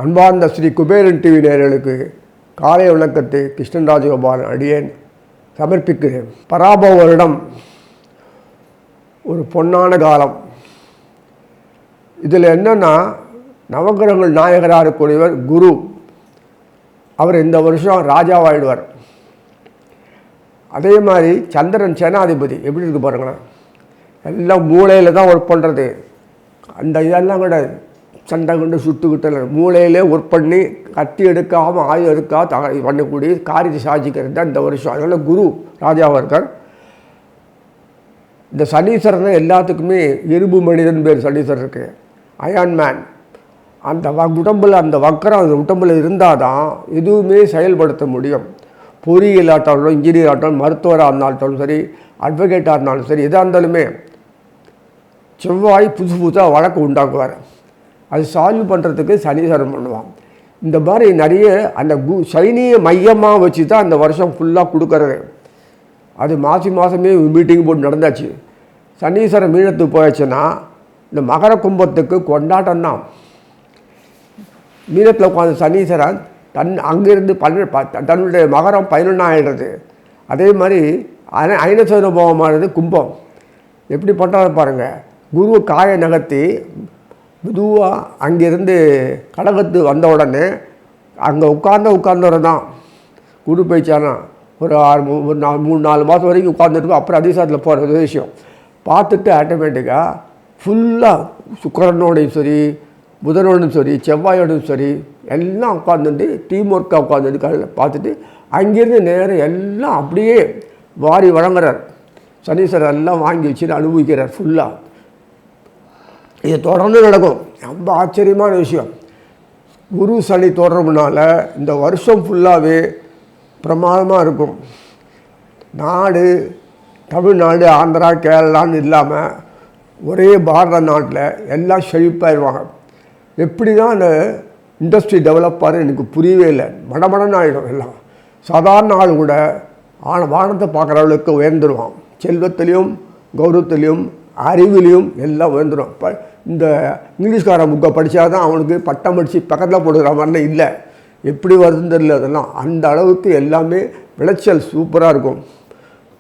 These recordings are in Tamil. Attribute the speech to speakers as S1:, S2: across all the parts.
S1: அன்பார்ந்த ஸ்ரீ குபேரன் டிவி நேயர்களுக்கு காலை வணக்கத்தை கிருஷ்ணன் ராஜகோபாலன் அடியேன் சமர்ப்பிக்கிறேன். பராபவ வருடம் ஒரு பொன்னான காலம். இதில் என்னென்னா, நவகிரகங்கள் நாயகராக இருக்கக்கூடியவர் குரு. அவர் இந்த வருஷம் ராஜாவாயிடுவார். அதே மாதிரி சந்திரன் சேனாதிபதி. எப்படி இருக்கு பாருங்களேன், எல்லாம் மூளையில் தான் ஒர்க் பண்ணுறது. அந்த இதெல்லாம் கூட சண்டை கொண்டு சுட்டுக்கிட்டு மூளையிலே ஒர்க் பண்ணி கத்தி எடுக்காமல் ஆயுதம் எடுக்காம பண்ணக்கூடிய காரியத்தை சாதிக்கிறது தான் இந்த வருஷம். அதனால் குரு ராஜாவாக இருக்கார். இந்த சனீஸ்வரனை எல்லாத்துக்குமே இரும்பு மனிதன் பேர் சனீஸ்வரருக்கு, அயான் மேன். அந்த உடம்பில் அந்த வக்கரம் அந்த உடம்பில் இருந்தால் தான் எதுவுமே செயல்படுத்த முடியும். பொறியியல் ஆட்டாலும் இன்ஜினியர் ஆட்டாலும் மருத்துவராக இருந்தாலும் சரி, அட்வொகேட்டாக இருந்தாலும் சரி, எதாக இருந்தாலுமே செவ்வாய் புதுசு புதுசாக வழக்கு உண்டாக்குவார். அது சால்வ் பண்ணுறதுக்கு சனீஸ்வரன் பண்ணுவான். இந்த மாதிரி நிறைய அந்த சனியை மையமாக வச்சு தான் அந்த வருஷம் ஃபுல்லாக கொடுக்கறது. அது மாதமே மீட்டிங் போட்டு நடந்தாச்சு. சனீஸ்வரன் மீனத்துக்கு போயாச்சுன்னா இந்த மகர கும்பத்துக்கு கொண்டாட்டம் தான். மீனத்தில் உட்காந்து சனீஸ்வரன் அங்கேருந்து தன்னுடைய மகரம் 11 ஆகிடுறது. அதே மாதிரி ஐனசோனபவமானது கும்பம். எப்படி பண்ணுறாரு பாருங்கள். குரு காய நகர்த்தி மெதுவாக அங்கேருந்து கடகத்து வந்த உடனே அங்கே உட்கார்ந்தவரை தான் குரு போயிச்சானா ஒரு 3-4 மாதம் வரைக்கும் உட்காந்துட்டு அப்புறம் அதிசாரத்தில் போகிற விஷயம் பார்த்துட்டு ஆட்டோமேட்டிக்காக ஃபுல்லாக சுக்கிரனோடையும் சரி, புதனோடும் சரி, செவ்வாயோடும் சரி எல்லாம் உட்காந்துட்டு டீம் ஒர்க்காக உட்காந்துட்டு காலையில் பார்த்துட்டு அங்கேருந்து நேரம் எல்லாம் அப்படியே வாரி வழங்குறார். சனீஸ்வரர் எல்லாம் வாங்கி வச்சுட்டு அனுபவிக்கிறார் ஃபுல்லாக. இது தொடர்ந்து நடக்கும். ரொம்ப ஆச்சரியமான விஷயம். குரு சனி தொடர்புனால இந்த வருஷம் ஃபுல்லாகவே பிரமாதமாக இருக்கும். நாடு தமிழ்நாடு, ஆந்திரா, கேரளான்னு இல்லாமல் ஒரே பாரத நாட்டில் எல்லாம் செழிப்பாயிருவாங்க. எப்படி தான் அந்த இண்டஸ்ட்ரி டெவலப் ஆகுது எனக்கு புரியவே இல்லை. மடமடன்னு ஆகிடும் எல்லாம். சாதாரண ஆள் கூட வானத்தை பார்க்குற அளவுக்கு உயர்ந்துருவான். செல்வத்திலையும் கௌரவத்திலையும் அறிவிலையும் எல்லாம் உயர்ந்துடும். இப்போ இந்த இங்கிலீஷ்கார புக்கை படித்தா தான் அவனுக்கு பட்டம் படித்து பக்கத்தில் போடுகிற மாதிரிலாம் இல்லை. எப்படி வருதுன்னு தெரியல. அதெல்லாம் அந்த அளவுக்கு எல்லாமே விளைச்சல் சூப்பராக இருக்கும்.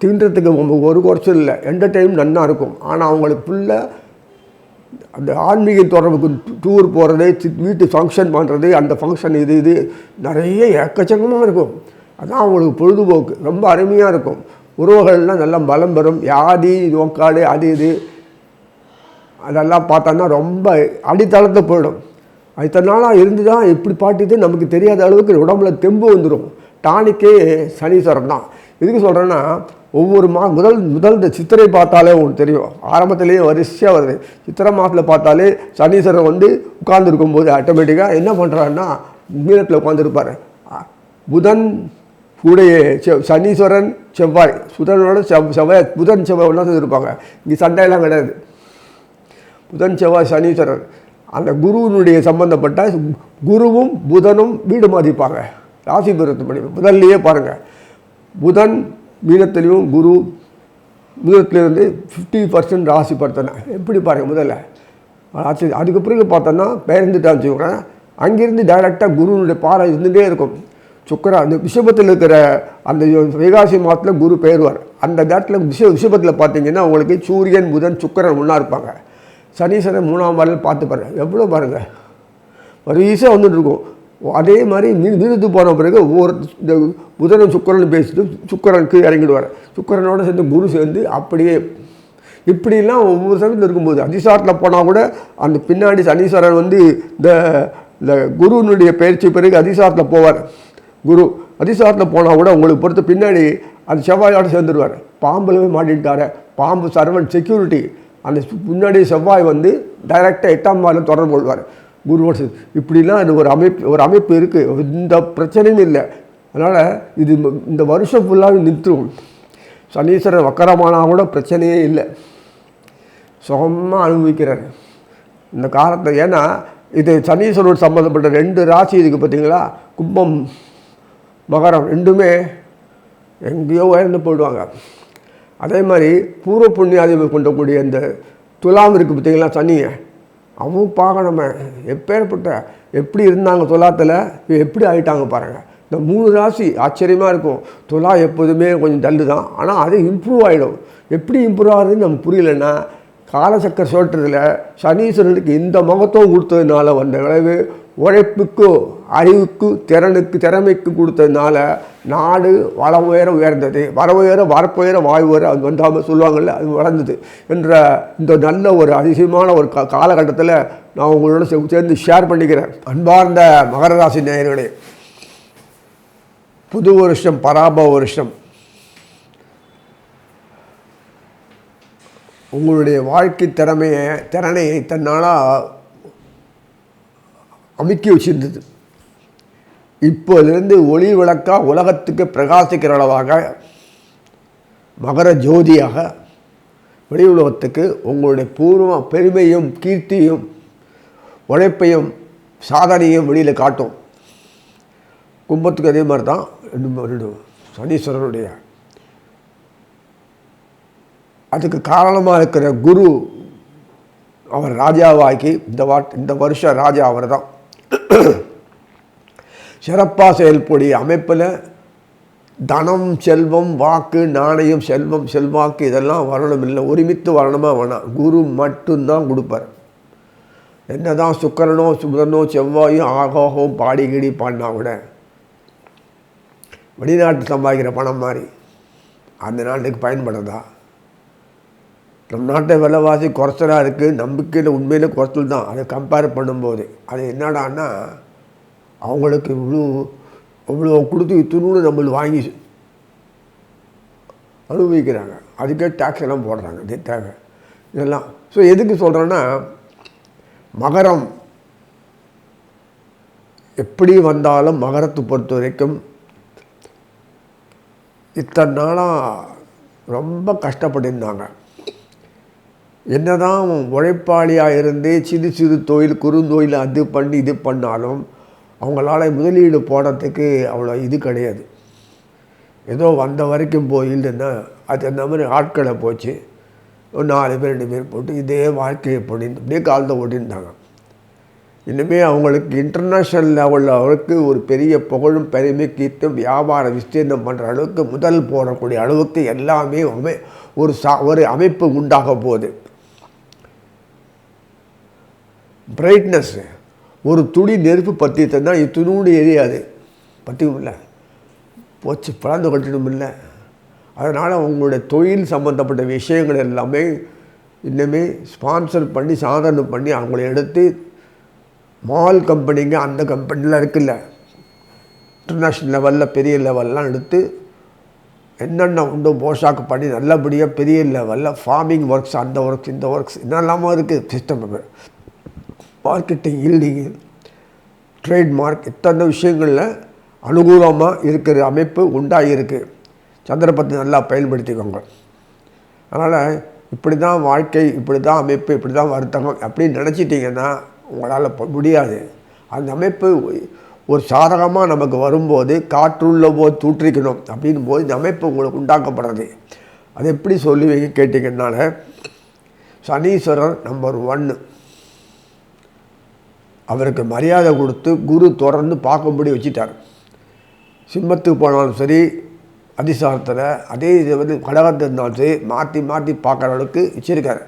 S1: தின்றதுக்கு ஒரு குறைச்சல் இல்லை. என்டர்டெயின் நன்னா இருக்கும். ஆனால் அவங்களுக்கு ஃபுல்லாக அந்த ஆன்மீக தொடர்புக்கு டூர் போகிறது, வீட்டு ஃபங்க்ஷன் பண்ணுறது, அந்த ஃபங்க்ஷன் இது நிறைய எக்கச்சக்கமாக இருக்கும். அதான் அவங்களுக்கு பொழுதுபோக்கு ரொம்ப அருமையாக இருக்கும். உறவுகள்லாம் நல்லா பலம் பெறும். வியாதி நோக்காடு அது இது அதெல்லாம் பார்த்தோன்னா ரொம்ப அடித்தளத்தை போயிடும். அது இத்தனை நாளாக இருந்து தான் இப்படி பாட்டிட்டு நமக்கு தெரியாத அளவுக்கு உடம்புல தெம்பு வந்துடும். டானிக்கே சனீஸ்வரன் தான். எதுக்கு சொல்கிறேன்னா, ஒவ்வொரு முதல் இந்த சித்திரை பார்த்தாலே உங்களுக்கு தெரியும். ஆரம்பத்திலேயே வரிசையாக வருது. சித்திரை மாதத்தில் பார்த்தாலே சனீஸ்வரன் உட்கார்ந்துருக்கும்போது ஆட்டோமேட்டிக்காக என்ன பண்ணுறாருன்னா மீனத்தில் உட்காந்துருப்பார். புதன் கூடைய சனீஸ்வரன் செவ்வாய், புதனோட செவ்வாய், புதன் செவ்வாய் ஒன்றா இருப்பாங்க. இங்கே சண்டையெல்லாம் கிடையாது. புதன் செவ்வாய் சனீஸ்வரன் அந்த குருவினுடைய சம்பந்தப்பட்ட குருவும் புதனும் வீடு மாதிரிப்பாங்க. ராசி படி முதல்லையே பாருங்கள். புதன் மீனத்திலையும் குரு மீனத்திலேருந்து 50% ராசி படுத்தின எப்படி பாருங்கள் முதல்ல. அதுக்கு பிறகு பார்த்தோன்னா பெயர்ந்துட்டான்னு வச்சுக்கோங்க. அங்கேருந்து டைரெக்டாக குருவினுடைய பாறை இருந்துகிட்டே இருக்கும். சுக்கரன் அந்த விஷபத்தில் இருக்கிற அந்த வைகாசி மாதத்தில் குரு பெயர்வார். அந்த நேரத்தில் விஷபத்தில் பார்த்தீங்கன்னா உங்களுக்கு சூரியன் புதன் சுக்கரன் ஒன்றா இருப்பாங்க. சனீஸ்வரன் 3ஆம் வாரில் பார்த்து பாருங்கள். எவ்வளோ பாருங்கள் வரிசையாக வந்துட்டுருக்கும். அதே மாதிரி மீனத்துக்கு போன பிறகு ஒவ்வொரு இந்த புதனும் சுக்கரன் பேசிட்டு சுக்கரனுக்கு இறங்கிடுவார். சுக்கரனோடு சேர்ந்து குரு சேர்ந்து அப்படியே இப்படிலாம் ஒவ்வொரு சமயத்தில் இருக்கும்போது அதிசாரத்தில் போனால் கூட அந்த பின்னாடி சனீஸ்வரன் இந்த குருவினுடைய பயிற்சி பிறகு அதிசாரத்தில் போவார். குரு அதிசாரத்தில் போனால் கூட உங்களுக்கு பொறுத்த பின்னாடி அந்த செவ்வாயோடு சேர்ந்துடுவார். பாம்பில் போய் மாட்டிட்டார். பாம்பு சர்வன் செக்யூரிட்டி. அந்த முன்னாடி செவ்வாய் டைரெக்டாக 8ஆம் வாரில் தொடர்பு கொள்வார் குருவோடு. இப்படிலாம் அது ஒரு அமைப்பு இருக்குது. இந்த பிரச்சனையும் இல்லை. அதனால் இது இந்த வருஷம் ஃபுல்லாக நிறுத்தும். சனீஸ்வரன் வக்கரமானால் கூட பிரச்சனையே இல்லை. சுகமாக அனுபவிக்கிறார் இந்த காலத்தை. ஏன்னா இது சனீஸ்வரனோடு சம்மந்தப்பட்ட 2 ராசி இதுக்கு பார்த்தீங்களா, கும்பம் மகரம் ரெண்டுமே எங்கேயோ உயர்ந்து போயிடுவாங்க. அதே மாதிரி பூர்வ புண்ணியாதிபதி கொண்டக்கூடிய இந்த துலாம் இருக்குது பார்த்தீங்களா சனியை, அவன் பார்க்கணுமே எப்பேற்பட்ட எப்படி இருந்தாங்க துலாத்தில், எப்படி ஆகிட்டாங்க பாருங்கள். இந்த 3 ராசி ஆச்சரியமாக இருக்கும். துலா எப்போதுமே கொஞ்சம் டல்லு தான், ஆனால் அது இம்ப்ரூவ் ஆகிடும். எப்படி இம்ப்ரூவ் ஆகுதுன்னு நமக்கு புரியலைன்னா, காலசக்கர சோற்றத்தில் சனீஸ்வரனுக்கு இந்த மகத்துவம் கொடுத்ததுனால வந்த விளைவு, உழைப்புக்கு அறிவுக்கு திறமைக்கு கொடுத்ததுனால நாடு வளம் உயர்ந்தது. வரப்புயர வாயு உயர அது வந்தாமல் சொல்லுவாங்கள்ல, அது வளர்ந்தது என்ற இந்த நல்ல ஒரு அதிசயமான ஒரு காலகட்டத்தில் நான் உங்களோட சேர்ந்து ஷேர் பண்ணிக்கிறேன். அன்பார்ந்த மகர ராசி நேயர்களே, புது வருஷம் பராபவ வருஷம். உங்களுடைய வாழ்க்கை திறனை தன்னாலாக அமுக்கி வச்சிருந்தது. இப்போதிலிருந்து ஒளி விளக்காக உலகத்துக்கு பிரகாசிக்கிற அளவாக மகர ஜோதியாக வெளி உலகத்துக்கு உங்களுடைய பூர்வ பெருமையும் கீர்த்தியும் உழைப்பையும் சாதனையும் வெளியில் காட்டும். கும்பத்துக்கு அதே மாதிரி தான் சனீஸ்வரனுடைய அதுக்கு காரணமாக இருக்கிற குரு அவர் ராஜாவாக்கி இந்த வருஷம் ராஜா அவர் தான். சிறப்பாக செயல்படிய அமைப்பில் தனம் செல்வம் வாக்கு நாணயம் செல்வாக்கு இதெல்லாம் வரணும் இல்லை, ஒருமித்து வரணுமா வேணாம். குரு மட்டும்தான் கொடுப்பார். என்ன தான் சுக்கரனோ புதனோ செவ்வாயும் ஆகோகம் பாடிகிடி பாடினா கூட வெளிநாட்டு சம்பாதிக்கிற பணம் மாதிரி அந்த நாட்டுக்கு பயன்படுறதா? நம் நாட்டை விலைவாசி குறைச்சலாக இருக்குது, நம்பிக்கையில் உண்மையில் குறைச்சல் தான். அதை கம்பேர் பண்ணும்போது அது என்னடான்னா, அவங்களுக்கு இவ்வளோ கொடுத்து இத்துணூன்னு நம்மளுக்கு வாங்கி அனுபவிக்கிறாங்க. அதுக்கே டேக்ஸ் எல்லாம் போடுறாங்க. இது தேவை இதெல்லாம். ஸோ எதுக்கு சொல்கிறேன்னா, மகரம் எப்படி வந்தாலும் மகரத்தை பொறுத்த வரைக்கும் இத்தனை நாளாக ரொம்ப கஷ்டப்பட்டிருந்தாங்க. என்ன தான் உழைப்பாளியாக இருந்து சிறு தொழில் குறுந்தொழில் அது பண்ணி இது பண்ணாலும் அவங்களால முதலீடு போடுறதுக்கு அவ்வளோ இது கிடையாது. ஏதோ வந்த வரைக்கும் போயில்லைன்னா அது அந்த மாதிரி ஆட்களை போச்சு, ஒரு 4 பேர் 2 பேர் போட்டு இதே வாழ்க்கையை பண்ணிட்டு அப்படியே காலத்தை ஓட்டியிருந்தாங்க. இனிமேல் அவங்களுக்கு இன்டர்நேஷ்னல் லெவலில் அவருக்கு ஒரு பெரிய புகழும் பெருமை கீர்த்தும் வியாபார விஸ்தீர்ணம் பண்ணுற அளவுக்கு முதல் போடக்கூடிய அளவுக்கு எல்லாமே ஒரு அமைப்பு உண்டாக போகுது. பிரைட்னஸ், ஒரு துளி நெருப்பு பற்றித்தன்னா இத்துணூடு எரியாது, பற்றியும் இல்லை, போச்சு பிளந்து கட்டணும் இல்லை. அதனால் உங்களுடைய தொழில் சம்மந்தப்பட்ட விஷயங்கள் எல்லாமே இன்னுமே ஸ்பான்சர் பண்ணி சாதனை பண்ணி அவங்கள எடுத்து மால் கம்பெனிங்க அந்த கம்பெனியில் இருக்குல்ல, இன்டர்நேஷ்னல் லெவலில் பெரிய லெவல்லாம் எடுத்து என்னென்ன உண்டோ போஷாக்கு பண்ணி நல்லபடியாக பெரிய லெவலில் ஃபார்மிங் ஒர்க்ஸ் அந்த ஒர்க்ஸ் இந்த ஒர்க்ஸ் என்னெல்லாமோ இருக்குது. சிஸ்டம் மார்க்கெட்டிங் ஈல்டிங்கு ட்ரேட்மார்க் இத்தனை விஷயங்களில் அனுகூலமாக இருக்கிற அமைப்பு உண்டாகிருக்கு. சந்திரபத்தை நல்லா பயன்படுத்திக்கோங்க. அதனால் இப்படி தான் வாழ்க்கை, இப்படி தான் அமைப்பு, இப்படி தான் வர்த்தகம் அப்படின்னு நினச்சிட்டிங்கன்னா உங்களால் முடியாது. அந்த அமைப்பு ஒரு சாதகமாக நமக்கு வரும்போது காற்றுள்ள போது தூற்றிக்கணும் அப்படின் போது இந்த அமைப்பு உங்களுக்கு உண்டாக்கப்படுறது. அது எப்படி சொல்லுவீங்க கேட்டிங்கனால, சனீஸ்வரர் நம்பர் 1, அவருக்கு மரியாதை கொடுத்து குரு தொடர்ந்து பார்க்கும்படி வச்சுட்டார். சிம்மத்துக்கு போனாலும் சரி, அதிசாரத்தில் அதே இது கடகத்தில் இருந்தாலும் சரி மாற்றி பார்க்குற அளவுக்கு வச்சிருக்கார்.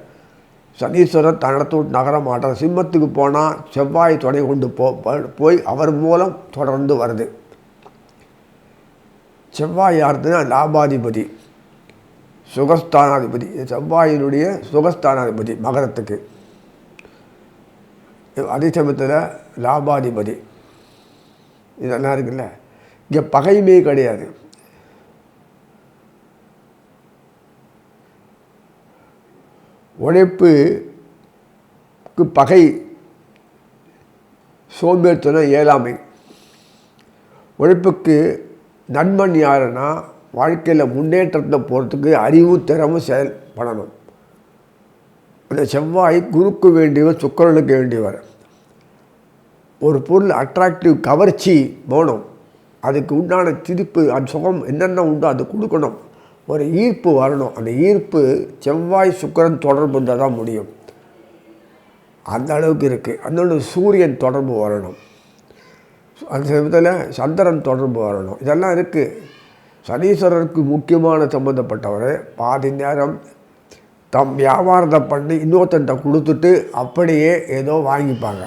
S1: சனீஸ்வரர் தன்னடத்து நகர மாட்டார். சிம்மத்துக்கு போனால் செவ்வாய் துணை கொண்டு போய் அவர் மூலம் தொடர்ந்து வருது. செவ்வாய் யாருதுன்னா லாபாதிபதி, சுகஸ்தானாதிபதி, செவ்வாயினுடைய சுகஸ்தானாதிபதி மகரத்துக்கு. அதே சமயத்தில் லாபாதிபதி இதெல்லாம் இருக்குல்ல. இங்கே பகைமே கிடையாது. உழைப்புக்கு பகை, சோம்பேறித்தனம், இயலாமை. உழைப்புக்கு நண்பன் யாருன்னா வாழ்க்கையில் முன்னேற்றத்தை போகிறதுக்கு அறிவும் திறமும் செயல்படணும். அந்த செவ்வாய் குருக்கு வேண்டியவர், சுக்கிரனுக்கு வேண்டியவர். ஒரு பொருள் அட்ராக்டிவ் கவர்ச்சி போகணும், அதுக்கு உண்டான திருப்பு, அது சுகம் என்னென்ன உண்டோ அது கொடுக்கணும். ஒரு ஈர்ப்பு வரணும். அந்த ஈர்ப்பு செவ்வாய் சுக்கிரன் தொடர்பு இருந்தால் தான் முடியும். அந்த அளவுக்கு இருக்குது. அதோட சூரியன் தொடர்பு வரணும், அந்த சமயத்தில் சந்திரன் தொடர்பு வரணும். இதெல்லாம் இருக்குது. சனீஸ்வரருக்கு முக்கியமான சம்மந்தப்பட்டவர் பாதி நேரம் தம் வியாபாரத்தை பண்ணி இன்னொருத்தன்ட்ட கொடுத்துட்டு அப்படியே ஏதோ வாங்கிப்பாங்க.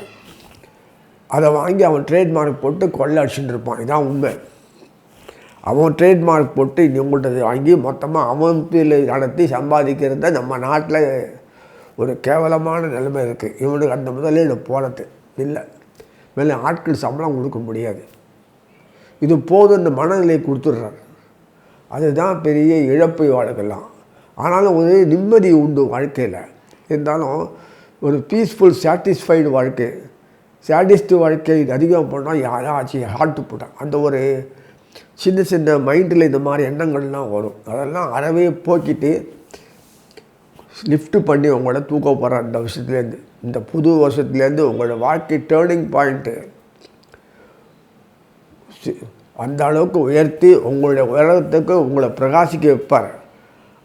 S1: அதை வாங்கி அவன் ட்ரேட்மார்க் போட்டு கொள்ளை அடிச்சுட்டு இருப்பான். இதான் உண்மை. அவன் ட்ரேட்மார்க் போட்டு இவங்கள்ட்ட வாங்கி மொத்தமாக அவன் நடத்தி சம்பாதிக்கிறத நம்ம நாட்டில் ஒரு கேவலமான நிலைமை இருக்குது. இவனுக்கு அந்த முதலீடு போகிறது இல்லை. மேலே ஆட்கள் சம்பளம் கொடுக்க முடியாது. இது போதும் இந்த மனநிலை கொடுத்துட்றாங்க. அதுதான் பெரிய இழப்பு வாழ்க்கைலாம். ஆனாலும் ஒரு நிம்மதி உண்டு வாழ்க்கையில். இருந்தாலும் ஒரு பீஸ்ஃபுல் சாட்டிஸ்ஃபைடு வாழ்க்கை, சாட்டிஸ்டு வாழ்க்கை அதிகம் பண்ணால் யாராச்சும் ஹார்ட்டு போட்டான். அந்த ஒரு சின்ன சின்ன மைண்டில் இந்த மாதிரி எண்ணங்கள்லாம் வரும். அதெல்லாம் அறவே போக்கிட்டு லிஃப்ட்டு பண்ணி உங்களோட தூக்க போகிற அந்த விஷயத்துலேருந்து, இந்த புது வருஷத்துலேருந்து உங்களோட வாழ்க்கை டேர்னிங் பாயிண்ட்டு அந்த அளவுக்கு உயர்த்தி உங்களுடைய உலகத்துக்கு உங்களை பிரகாசிக்க வைப்பார்.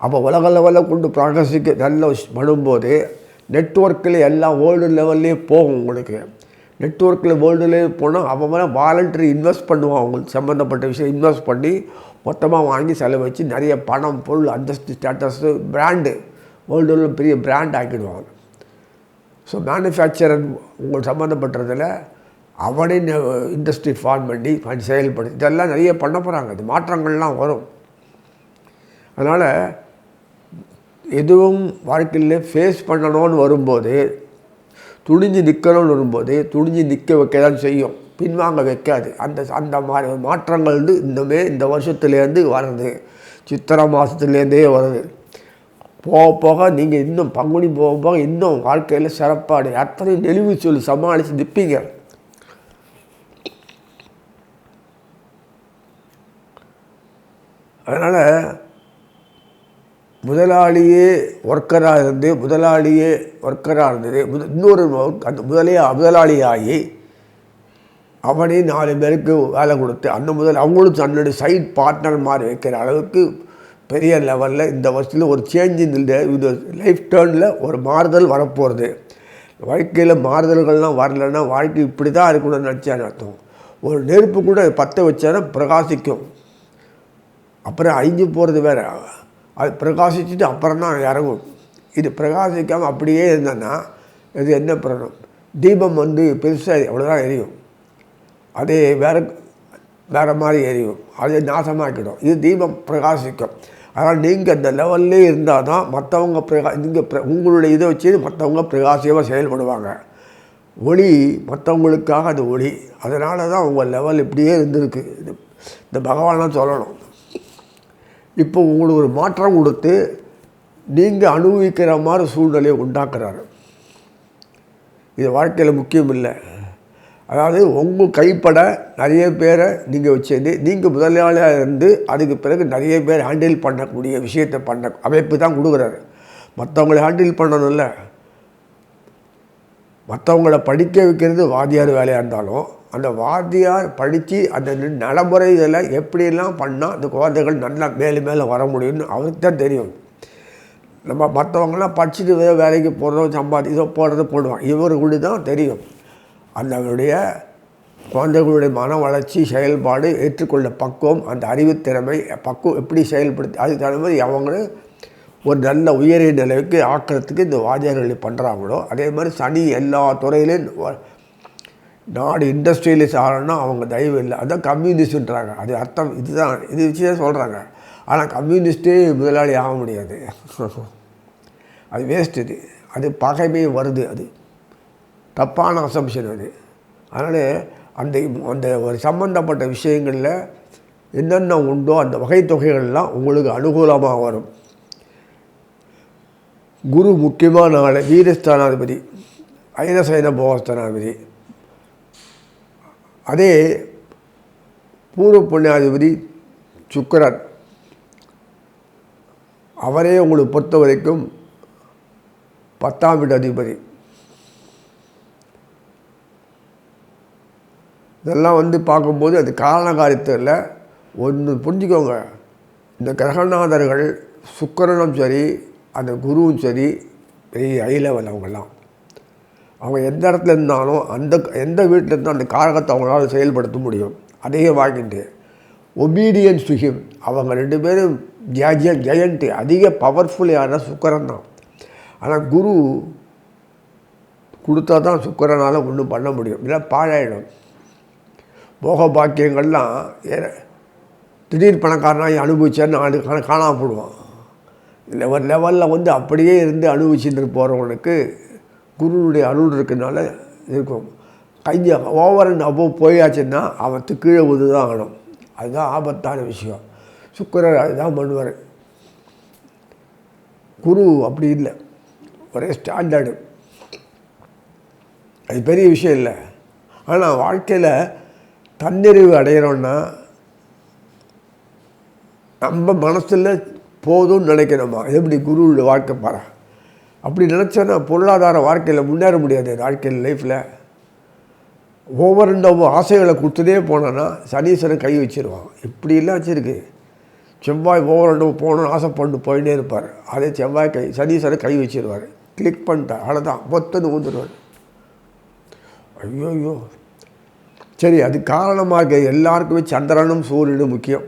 S1: அப்போ உலக லெவலில் கொண்டு பிரகாசிக்க நல்ல பண்ணும்போது நெட்ஒர்க்கில் எல்லாம் வேர்ல்டு லெவல்லே போகும். உங்களுக்கு நெட்ஒர்க்கில் வேர்ல்டுலேயே போனால் அவன் வாலண்டரி இன்வெஸ்ட் பண்ணுவான். அவங்களுக்கு சம்மந்தப்பட்ட விஷயம் இன்வெஸ்ட் பண்ணி மொத்தமாக வாங்கி செலவழித்து நிறைய பணம், பொருள், அந்தஸ்து, ஸ்டேட்டஸு, பிராண்டு வேர்ல்டுல பெரிய பிராண்ட் ஆக்கிடுவாங்க. ஸோ மேனுஃபேக்சரர் உங்களுக்கு சம்மந்தப்பட்டதில் அவனே இண்டஸ்ட்ரி ஃபார்ம் பண்ணி செயல்படுத்தி இதெல்லாம் நிறைய பண்ண போகிறாங்க. இது மாற்றங்கள்லாம் வரும். அதனால் எதுவும் வாழ்க்கையில் ஃபேஸ் பண்ணணும்னு வரும்போது, துணிஞ்சு நிற்கணும்னு வரும்போது துணிஞ்சு நிற்க வைக்க தான் செய்யும், பின்வாங்க வைக்காது. அந்த மாதிரி மாற்றங்கள் வந்து இந்த வருஷத்துலேருந்து வருது, சித்திரை மாதத்துலேருந்தே வருது. போக போக நீங்கள் இன்னும் பங்குனி போக போக இன்னும் வாழ்க்கையில் சிறப்பாடு அத்தனை நெளிவு சொல்லி சமாளித்து நிற்பீங்க. அதனால் முதலாளியே ஒர்க்கராக இருந்தது இன்னொரு அந்த முதலாளியாகி அவனே 4 பேருக்கு வேலை கொடுத்து அவங்களும் தன்னுடைய சைட் பார்ட்னர் மாதிரி வைக்கிற அளவுக்கு பெரிய லெவலில் இந்த வருஷத்தில் ஒரு சேஞ்ச் இந்த லைஃப் டேர்னில் ஒரு மாறுதல் வரப்போகிறது. வாழ்க்கையில் மாறுதல்கள்லாம் வரலைன்னா வாழ்க்கை இப்படி தான் இருக்கணும்னு நினச்சான்னு அர்த்தம். ஒரு நெருப்பு கூட பற்ற வச்சானா பிரகாசிக்கும், அப்புறம் அழிஞ்சு போகிறது வேறு. அது பிரகாசிச்சுட்டு அப்புறம் தான் இறங்கும். இது பிரகாசிக்காமல் அப்படியே இருந்தேன்னா இது என்ன பண்ணணும்? தீபம் வந்து பெருசாக அவ்வளோதான் எரியும், அதே வேறு மாதிரி எரியும், அதே நாசமாக்கிடும். இது தீபம் பிரகாசிக்கும். அதனால் நீங்கள் அந்த லெவல்லே இருந்தால் தான் மற்றவங்க உங்களுடைய இதை வச்சு மற்றவங்க பிரகாசியமாக செயல்படுவாங்க. ஒளி மற்றவங்களுக்காக அது ஒளி. அதனால தான் உங்கள் லெவல் இப்படியே இருந்திருக்கு. இந்த பகவான்லாம் சொல்லணும். இப்போ உங்களுக்கு ஒரு மாற்றம் கொடுத்து நீங்கள் அனுபவிக்கிற மாதிரி சூழ்நிலையை உண்டாக்குறாரு. இது வாழ்க்கையில் முக்கியம் இல்லை. அதாவது உங்கள் கைப்பட நிறைய பேரை நீங்கள் வச்சுருந்து நீங்கள் முதலாளியாக இருந்து அதுக்கு பிறகு நிறைய பேர் ஹேண்டில் பண்ணக்கூடிய விஷயத்தை பண்ண அமைப்பு தான் கொடுக்குறாரு. மற்றவங்களை ஹேண்டில் பண்ணணும்ல. மற்றவங்கள படிக்க வைக்கிறது வாத்தியார் வேலையாக இருந்தாலும் அந்த வாத்தியார் படித்து அந்த நடைமுறை இதில் எப்படியெல்லாம் பண்ணால் அந்த குழந்தைகள் நல்லா மேலே வர முடியும்னு அவருக்கு தான் தெரியும். நம்ம மற்றவங்களாம் படிச்சுட்டு வேலைக்கு போடுறதோ இதோ போடுவான். இவருக்கு தான் தெரியும் அவருடைய குழந்தைகளுடைய மன வளர்ச்சி, செயல்பாடு, ஏற்றுக்கொள்ள பக்குவம், அந்த அறிவுத்திறமை பக்குவம் எப்படி செயல்படுத்தி அதுக்கு தகுந்த மாதிரி அவங்களும் ஒரு நல்ல உயரிய நிலைக்கு ஆக்கிறதுக்கு இந்த வாத்தியார்கள் பண்ணுறாங்களோ அதே மாதிரி சனி எல்லா துறையிலையும் நாடு இண்டஸ்ட்ரியலிஸ்ட் ஆகணும்னா அவங்க தயவு இல்லை. அதுதான் கம்யூனிஸ்ட்ன்றாங்க. அது அர்த்தம் இதுதான், இது வச்சுதான் சொல்கிறாங்க. ஆனால் கம்யூனிஸ்ட்டே முதலாளி ஆக முடியாது. அது வேஸ்ட். அது பகைமே வருது. அது தப்பான அசம்ஷன் அது. அதனால் அந்த ஒரு சம்பந்தப்பட்ட விஷயங்களில் என்னென்ன உண்டோ அந்த வகைத்தொகைகள்லாம் உங்களுக்கு அனுகூலமாக வரும். குரு முக்கியமான நாள், வீரஸ்தானாதிபதி, ஐனசைன போகஸ்தானாதிபதி, அதே பூர்வ புண்ணியாதிபதி சுக்கிரன், அவரே உங்களுக்கு பொறுத்த வரைக்கும் 10ஆம் வீட்டு அதிபதி. இதெல்லாம் பார்க்கும்போது அது காரணகாரியத்தில் ஒன்று புரிஞ்சுக்கோங்க. இந்த கிரகநாதர்கள் சுக்கிரனும் சரி அந்த குருவும் சரி பெரிய ஹை லெவல் அவங்கெல்லாம். அவங்க எந்த இடத்துல இருந்தாலும் எந்த வீட்டில் இருந்தாலும் அந்த காரகத்தை அவங்களால செயல்படுத்த முடியும். அதே வாங்கிட்டு ஒபீடியன்ஸ் டு ஹிம், அவங்க 2 பேரும் ஜெயண்ட்டு. அதிக பவர்ஃபுல் யாருன்னா சுக்கிரன் தான். ஆனால் குரு கொடுத்தா தான் சுக்கிரனால் ஒன்றும் பண்ண முடியும், இல்லை பாழாயிடும். போக பாக்கியங்கள்லாம் திடீர் பணக்காரனாகி அனுபவிச்சேன்னு காணாமல் போடுவான். இல்லை ஒரு லெவலில் அப்படியே இருந்து அனுபவிச்சுட்டு போகிறவனுக்கு குருவுடைய அருள் இருக்கிறதுனால இருக்கும். கொஞ்சம் ஓவர் அண்ட் அபோவ் போயாச்சுன்னா அவன் கீழே உது தான் ஆகணும். அதுதான் ஆபத்தான விஷயம். சுக்கிரர் அதுதான் பண்ணுவார். குரு அப்படி இல்லை, ஒரே ஸ்டாண்டர்டு. அது பெரிய விஷயம் இல்லை. ஆனால் வாழ்க்கையில் தன்னிறைவு அடையிறோன்னா நம்ம மனசில் போதும்னு நினைக்கணுமா. எப்படி குருவோட வாழ்க்கை பாரு. அப்படி நினச்சோன்னா பொருளாதார வாழ்க்கையில் முன்னேற முடியாது. வாழ்க்கையில் லைஃப்பில் ஓவர் அண்ட் ஓவர் ஆசைகளை கொடுத்துட்டே போனோன்னா சனீஸ்வரன் கை வச்சிருவான். இப்படிலாம் வச்சுருக்கு. செவ்வாய் ஓவர் அண்ட் ஓவர் போகணுன்னு ஆசைப்பட்டு போயிட்டே இருப்பார். அதே செவ்வாய் சனீஸ்வரன் கை வச்சிருவார். கிளிக் பண்ணிட்டார், அவ்வளோதான், பொத்துன்னு ஊந்துடுவார். ஐயோ சரி. அது காரணமாக இருக்க எல்லாருக்குமே சந்திரனும் சூரியனும் முக்கியம்.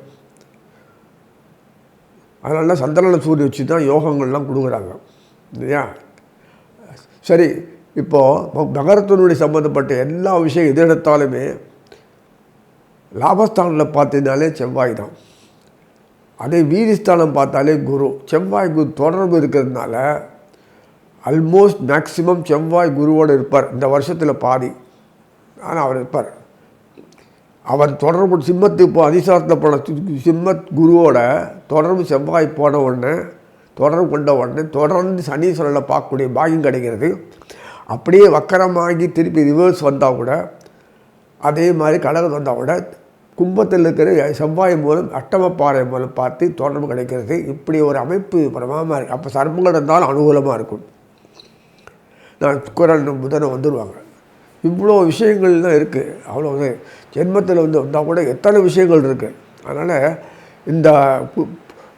S1: அதனால சந்திரனும் சூரியன் வச்சு தான் யோகங்கள்லாம் கொடுக்குறாங்க இல்லையா. சரி, இப்போது மகரத்தினுடைய சம்மந்தப்பட்ட எல்லா விஷயம் எது எடுத்தாலுமே லாபஸ்தானில் பார்த்தீங்கனாலே செவ்வாய் தான். அதே வீதிஸ்தானம் பார்த்தாலே குரு. செவ்வாய் குரு தொடர்பு இருக்கிறதுனால ஆல்மோஸ்ட் மேக்சிமம் செவ்வாய் குருவோடு இருப்பார். இந்த வருஷத்தில் பாதி ஆனால் அவர் இருப்பார். அவர் தொடர்பு சிம்மத்து இப்போ அதிசாரத்தில் போன சிம்மத் குருவோட தொடர்பு செவ்வாய் போன உடனே தொடர்பு கொண்ட உடனே தொடர்ந்து சனீஸ்வரனை பார்க்கக்கூடிய பாகியம் கிடைக்கிறது. அப்படியே வக்கரமாகி திருப்பி ரிவர்ஸ் வந்தால் கூட அதே மாதிரி கடகம் வந்தால் கூட கும்பத்தில் இருக்கிற செவ்வாய் மூலம் அட்டமப்பாறை மூலம் பார்த்து தொடர்பு கிடைக்கிறது. இப்படி ஒரு அமைப்பு பிரமாதமாக இருக்குது. அப்போ சர்ப்பங்கள் இருந்தாலும் அனுகூலமாக இருக்கும். நான் சுக்கிரன் புதன் வந்துடுவாங்க. இவ்வளோ விஷயங்கள் தான் இருக்குது. அவ்வளோ ஜென்மத்தில் வந்தால் கூட எத்தனை விஷயங்கள் இருக்குது. அதனால் இந்த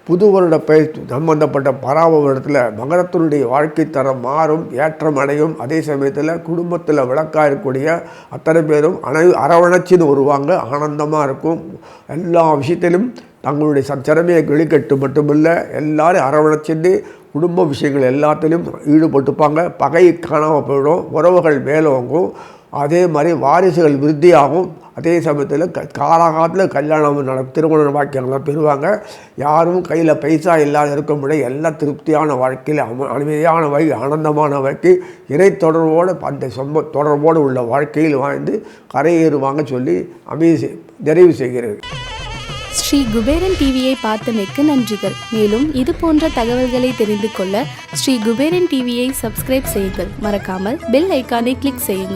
S1: புது வருட பயிற்சி சம்பந்தப்பட்ட பராம வருடத்தில் மகரத்தினுடைய வாழ்க்கை தரம் மாறும், ஏற்றம் அடையும். அதே சமயத்தில் குடும்பத்தில் விளக்காக இருக்கக்கூடிய அத்தனை பேரும் அரவணைச்சின்னு வருவாங்க. ஆனந்தமாக இருக்கும். எல்லா விஷயத்திலும் தங்களுடைய திறமையை வெளிக்கட்டு மட்டுமில்லை, எல்லோரும் அரவணைச்சின்னு குடும்ப விஷயங்கள் எல்லாத்திலும் ஈடுபட்டுப்பாங்க. பகை காணாமல் போயிடும், உறவுகள் மேலோங்கும். அதே மாதிரி வாரிசுகள் விருத்தியாகும். அதே சமயத்தில் காலகாலத்தில் கல்யாணம் திருமண வாக்கியங்கள்லாம் பெறுவாங்க. யாரும் கையில் பைசா இல்லாத இருக்க முடியாது. எல்லாம் திருப்தியான வாழ்க்கையில் அமைதியான வாழ்க்கை, ஆனந்தமான வாழ்க்கை, இறை தொடர்போடு அந்த தொடர்போடு உள்ள வாழ்க்கையில் வாழ்ந்து கரையேறுவாங்க சொல்லி நிறைவு செய்கிறது.
S2: ஸ்ரீ குபேரன் டிவியை பார்த்தமைக்கு நன்றிகள். மேலும் இது போன்ற தகவல்களை தெரிந்து கொள்ள ஸ்ரீ குபேரன் டிவியை சப்ஸ்கிரைப் செய்யுங்கள். மறக்காமல் பெல் ஐக்கானை கிளிக் செய்யுங்கள்.